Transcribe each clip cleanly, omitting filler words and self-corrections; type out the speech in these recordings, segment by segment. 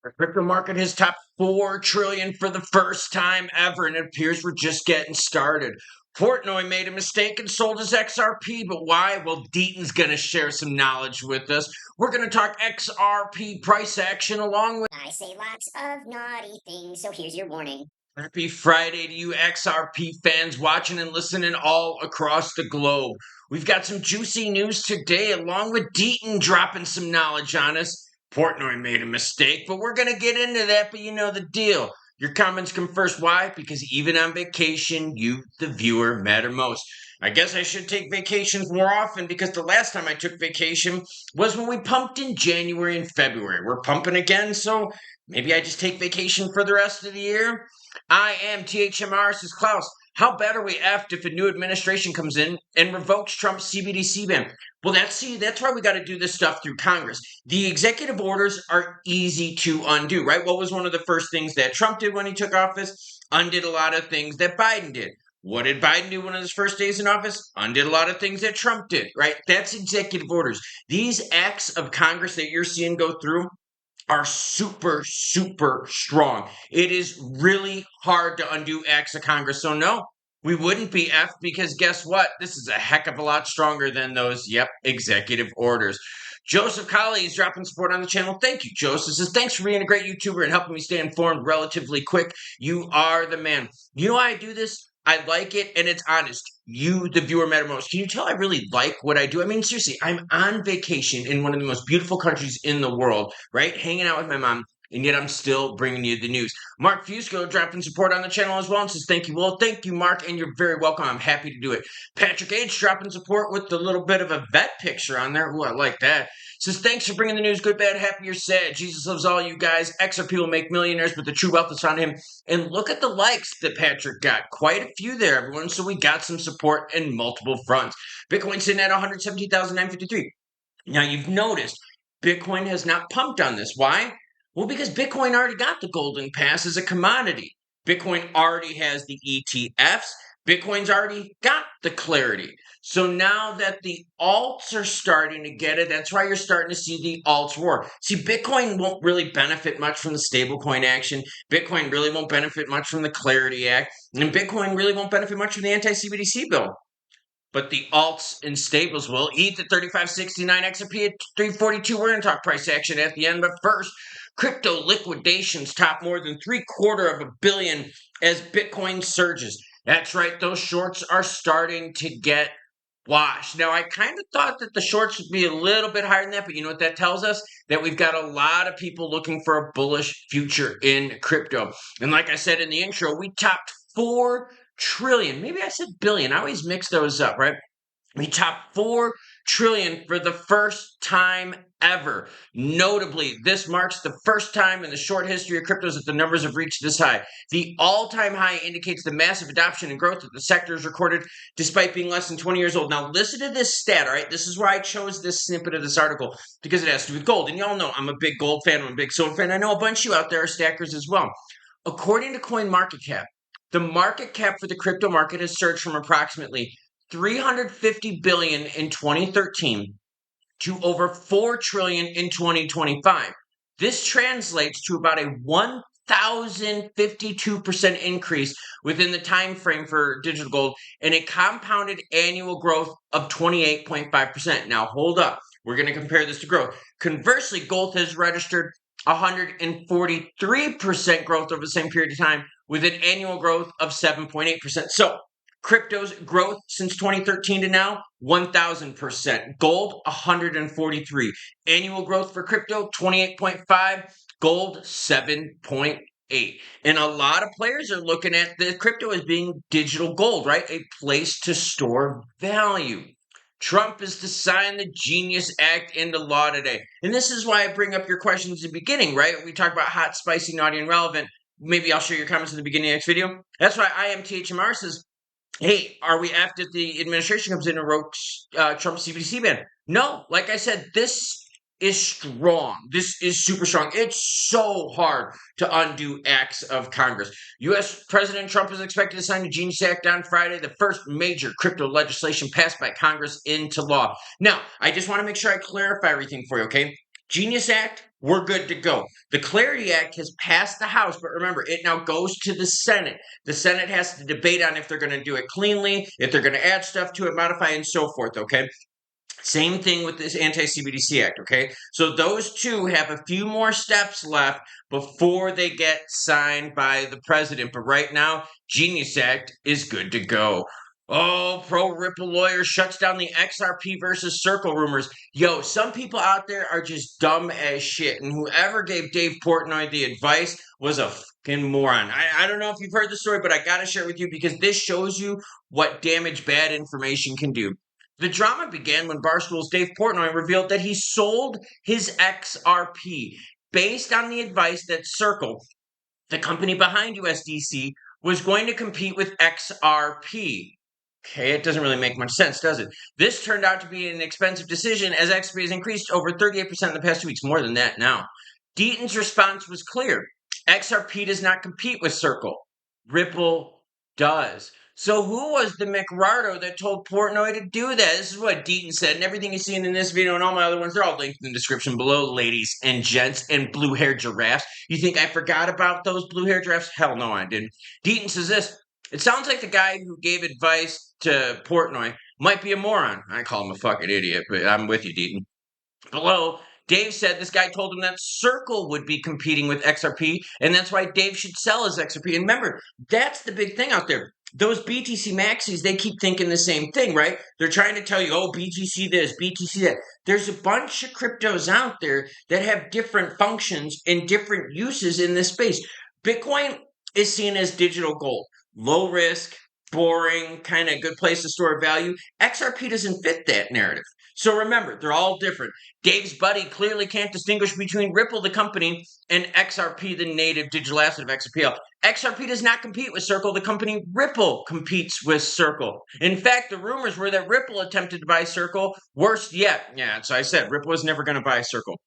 The crypto market has topped 4 trillion for the first time ever, and it appears we're just getting started. Portnoy made a mistake and sold his XRP, but why? Well, Deaton's going to share some knowledge with us. We're going to talk XRP price action along with I say lots of naughty things, so here's your warning. Happy Friday to you XRP fans watching and listening all across the globe. We've got some juicy news today, along with Deaton dropping some knowledge on us. Portnoy made a mistake, but we're going to get into that, but you know the deal. Your comments come first. Why? Because even on vacation, you, the viewer, matter most. I guess I should take vacations more often because the last time I took vacation was when we pumped in January and February. We're pumping again, so maybe I just take vacation for the rest of the year. I am THMR, says Klaus. How bad are we effed if a new administration comes in and revokes Trump's CBDC ban? Well, that's why we got to do this stuff through Congress. The executive orders are easy to undo, right? What was one of the first things that Trump did when he took office? Undid a lot of things that Biden did. What did Biden do one of his first days in office? Undid a lot of things that Trump did, right? That's executive orders. These acts of Congress that you're seeing go through are super, super strong. It is really hard to undo acts of Congress. So no, we wouldn't be F because guess what? This is a heck of a lot stronger than those, executive orders. Joseph Colley is dropping support on the channel. Thank you, Joseph. Says, thanks for being a great YouTuber and helping me stay informed relatively quick. You are the man. You know why I do this? I like it, and it's honest. You, the viewer, matter most. Can you tell I really like what I do? I mean, seriously, I'm on vacation in one of the most beautiful countries in the world, right? Hanging out with my mom, and yet I'm still bringing you the news. Mark Fusco dropping support on the channel as well and says, thank you. Well, thank you, Mark, and you're very welcome. I'm happy to do it. Patrick H dropping support with the little bit of a vet picture on there. Ooh, I like that. Says, thanks for bringing the news. Good, bad, happy, or sad. Jesus loves all you guys. XRP will make millionaires, but the true wealth is on him. And look at the likes that Patrick got. Quite a few there, everyone. So we got some support in multiple fronts. Bitcoin sitting at 117,953. Now, you've noticed Bitcoin has not pumped on this. Why? Well, because Bitcoin already got the golden pass as a commodity. Bitcoin already has the ETFs. Bitcoin's already got the clarity. So now that the alts are starting to get it, that's why you're starting to see the alts roar. See, Bitcoin won't really benefit much from the stablecoin action. Bitcoin really won't benefit much from the Clarity Act. And Bitcoin really won't benefit much from the anti-CBDC bill. But the alts and stables will. ETH at 35.69, XRP at 342. We're going to talk price action at the end. But first, crypto liquidations top more than $750 million as Bitcoin surges. That's right, those shorts are starting to get washed. Now, I kind of thought that the shorts would be a little bit higher than that, but you know what that tells us? That we've got a lot of people looking for a bullish future in crypto. And like I said in the intro, we topped 4 trillion. Maybe I said billion. I always mix those up, right? We topped 4 trillion for the first time ever. Notably, this marks the first time in the short history of cryptos that the numbers have reached this high. The all-time high indicates the massive adoption and growth that the sector has recorded despite being less than 20 years old. Now, listen to this stat, all right? This is why I chose this snippet of this article, because it has to do with gold. And y'all know I'm a big gold fan, I'm a big silver fan. I know a bunch of you out there are stackers as well. According to CoinMarketCap, the market cap for the crypto market has surged from approximately 350 billion in 2013 to over 4 trillion in 2025. This translates to about a 1,052% increase within the time frame for digital gold and a compounded annual growth of 28.5%. Now, hold up. We're going to compare this to growth. Conversely, gold has registered 143% growth over the same period of time with an annual growth of 7.8%. So, crypto's growth since 2013 to now, 1,000%. Gold, 143. Annual growth for crypto, 28.5. Gold, 7.8. And a lot of players are looking at the crypto as being digital gold, right? A place to store value. Trump is to sign the Genius Act into law today. And this is why I bring up your questions in the beginning, right? We talk about hot, spicy, naughty, and relevant. Maybe I'll share your comments in the beginning of the next video. That's why I am THMR says, hey, are we after the administration comes in and revokes Trump's CBDC ban? No, like I said, this is strong. This is super strong. It's so hard to undo acts of Congress. U.S. President Trump is expected to sign the Genius Act on Friday, the first major crypto legislation passed by Congress into law. Now, I just want to make sure I clarify everything for you, okay? Genius Act we're good to go. The Clarity Act has passed the House, but remember, it now goes to the Senate. The Senate has to debate on if they're going to do it cleanly, if they're going to add stuff to it, modify, and so forth, okay? Same thing with this anti-CBDC Act, okay? So those two have a few more steps left before they get signed by the president. But right now, Genius Act is good to go. Oh, pro Ripple lawyer shuts down the XRP versus Circle rumors. Yo, some people out there are just dumb as shit. And whoever gave Dave Portnoy the advice was a fucking moron. I don't know if you've heard the story, but I got to share it with you because this shows you what damage bad information can do. The drama began when Barstool's Dave Portnoy revealed that he sold his XRP based on the advice that Circle, the company behind USDC, was going to compete with XRP. Okay, it doesn't really make much sense, does it? This turned out to be an expensive decision as XRP has increased over 38% in the past 2 weeks, more than that now. Deaton's response was clear. XRP does not compete with Circle. Ripple does. So who was the McRardo that told Portnoy to do that? This is what Deaton said, and everything you've seen in this video and all my other ones, they're all linked in the description below, ladies and gents and blue-haired giraffes. You think I forgot about those blue-haired giraffes? Hell no, I didn't. Deaton says this. It sounds like the guy who gave advice to Portnoy might be a moron. I call him a fucking idiot, but I'm with you, Deaton. Below, Dave said this guy told him that Circle would be competing with XRP, and that's why Dave should sell his XRP. And remember, that's the big thing out there. Those BTC maxis, they keep thinking the same thing, right? They're trying to tell you, oh, BTC this, BTC that. There's a bunch of cryptos out there that have different functions and different uses in this space. Bitcoin is seen as digital gold, low risk, boring, kind of good place to store value. XRP doesn't fit that narrative. So remember, they're all different. Dave's buddy clearly can't distinguish between Ripple, the company, and XRP, the native digital asset of XRP. XRP does not compete with Circle. The company Ripple competes with Circle. In fact, the rumors were that Ripple attempted to buy Circle. Worst yet, yeah, so I said Ripple was never going to buy Circle.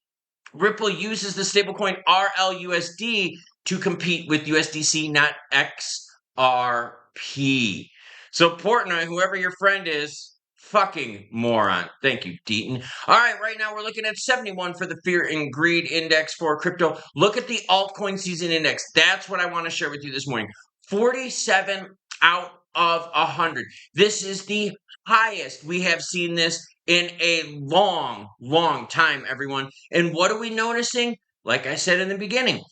Ripple uses the stablecoin RLUSD to compete with USDC, not XRP. So Portnoy, whoever your friend is, fucking moron. Thank you, Deaton. All right now we're looking at 71 for the Fear and Greed Index for crypto. Look at the altcoin season index. That's what I want to share with you this morning. 47 out of 100. This is the highest we have seen this in a long, long time, everyone. And what are we noticing? Like I said in the beginning,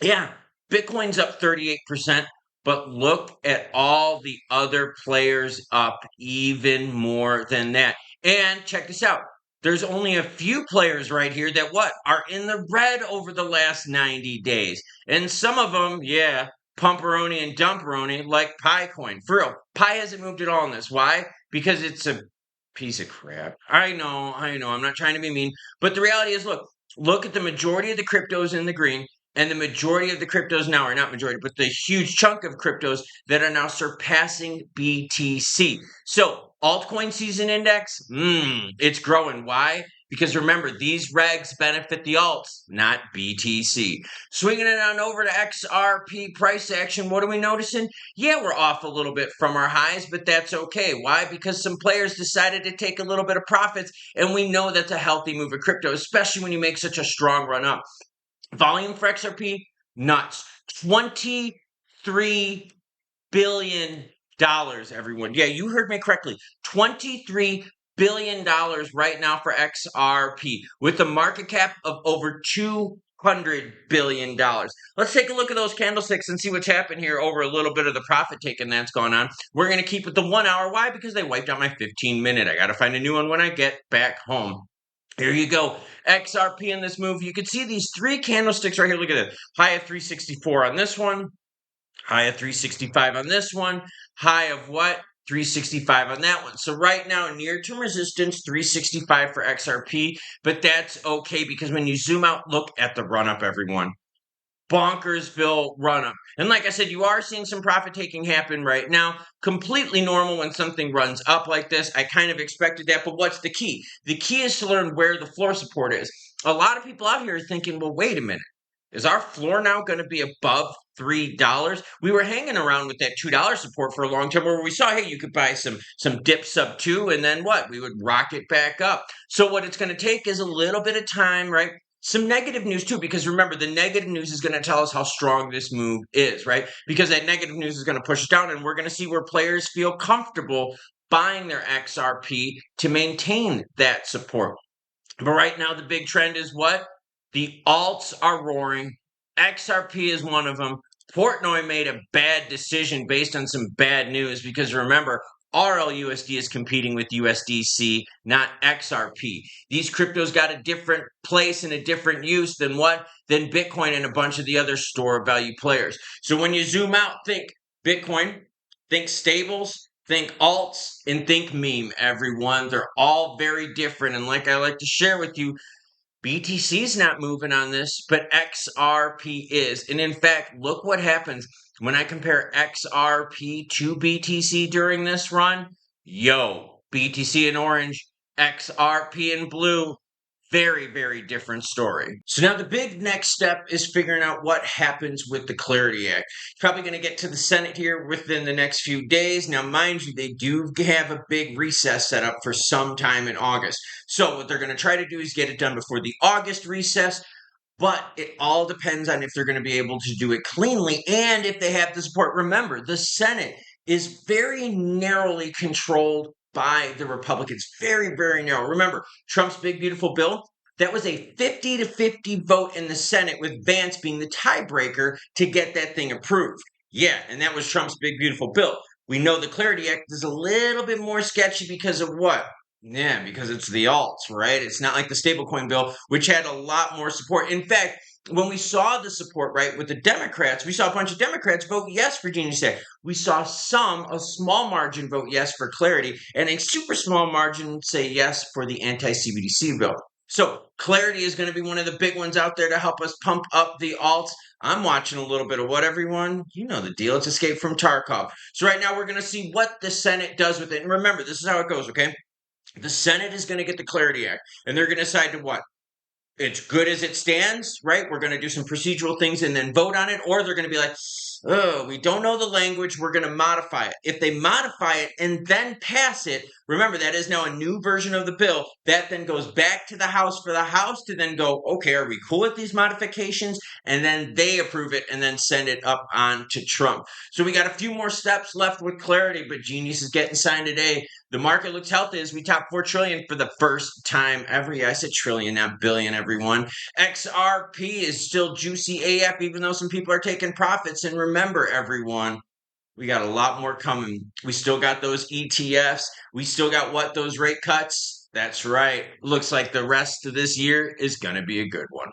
yeah, Bitcoin's up 38%. But look at all the other players up even more than that. And check this out. There's only a few players right here that are in the red over the last 90 days. And some of them, yeah, pumperoni and dumperoni like Picoin. For real, Pi hasn't moved at all in this. Why? Because it's a piece of crap. I know. I'm not trying to be mean. But the reality is, look at the majority of the cryptos in the green. And the majority of the cryptos now are not majority, but the huge chunk of cryptos that are now surpassing BTC. So altcoin season index, it's growing. Why? Because remember, these regs benefit the alts, not BTC. Swinging it on over to XRP price action, what are we noticing? Yeah, we're off a little bit from our highs, but that's okay. Why? Because some players decided to take a little bit of profits, and we know that's a healthy move of crypto, especially when you make such a strong run up. Volume for XRP, nuts. $23 billion, everyone. Yeah, you heard me correctly. $23 billion right now for XRP with a market cap of over $200 billion. Let's take a look at those candlesticks and see what's happened here over a little bit of the profit taking that's gone on. We're going to keep it the 1 hour. Why? Because they wiped out my 15-minute. I got to find a new one when I get back home. Here you go. XRP in this move. You can see these three candlesticks right here. Look at it. High of 364 on this one. High of 365 on this one. High of what? 365 on that one. So right now, near-term resistance, 365 for XRP. But that's okay because when you zoom out, look at the run-up, everyone. Bonkersville run-up. And like I said, you are seeing some profit taking happen right now. Completely normal when something runs up like this. I kind of expected that, but what's the key? The key is to learn where the floor support is. A lot of people out here are thinking, well, wait a minute. Is our floor now going to be above $3? We were hanging around with that $2 support for a long time where we saw, hey, you could buy some dip sub 2 and then what? We would rocket back up. So what it's going to take is a little bit of time, right? some negative news too, because remember, the negative news is going to tell us how strong this move is, right? Because that negative news is going to push it down, and we're going to see where players feel comfortable buying their XRP to maintain that support. But right now, the big trend is what? The alts are roaring. XRP is one of them. Portnoy made a bad decision based on some bad news because remember, RLUSD is competing with USDC, not XRP. These cryptos got a different place and a different use than what? Than Bitcoin and a bunch of the other store of value players. So when you zoom out, think Bitcoin, think stables, think alts, and think meme, everyone. They're all very different. And like I like to share with you, BTC is not moving on this, but XRP is. And in fact, look what happens when I compare XRP to BTC during this run. Yo, BTC in orange, XRP in blue. Very, very different story. So now the big next step is figuring out what happens with the Clarity Act. It's probably going to get to the Senate here within the next few days. Now, mind you, they do have a big recess set up for some time in August. So what they're going to try to do is get it done before the August recess. But it all depends on if they're going to be able to do it cleanly and if they have the support. Remember, the Senate is very narrowly controlled by the Republicans. Very, very narrow. Remember, Trump's big, beautiful bill, that was a 50-50 vote in the Senate with Vance being the tiebreaker to get that thing approved. Yeah, and that was Trump's big, beautiful bill. We know the Clarity Act is a little bit more sketchy because of what? Yeah, because it's the alts, right? It's not like the stablecoin bill, which had a lot more support. In fact, when we saw the support, right, with the Democrats, we saw a bunch of Democrats vote yes for Genius Act. We saw a small margin vote yes for Clarity, and a super small margin say yes for the anti-CBDC bill. So Clarity is going to be one of the big ones out there to help us pump up the alts. I'm watching a little bit of what, everyone? You know the deal. It's Escape from Tarkov. So right now we're going to see what the Senate does with it. And remember, this is how it goes, okay? The Senate is going to get the Clarity Act, and they're going to decide to what? It's good as it stands, right? We're going to do some procedural things and then vote on it, or they're going to be like, oh, we don't know the language, we're going to modify it. If they modify it and then pass it, remember that is now a new version of the bill. That then goes back to the House for the House to then go, okay, are we cool with these modifications? And then they approve it and then send it up on to Trump. So we got a few more steps left with Clarity, but Genius is getting signed today. The market looks healthy as we top 4 trillion for the first time ever. Yeah, I said trillion, not billion, everyone. XRP is still juicy AF, even though some people are taking profits. And remember, everyone, we got a lot more coming. We still got those ETFs. We still got what? Those rate cuts? That's right. Looks like the rest of this year is going to be a good one.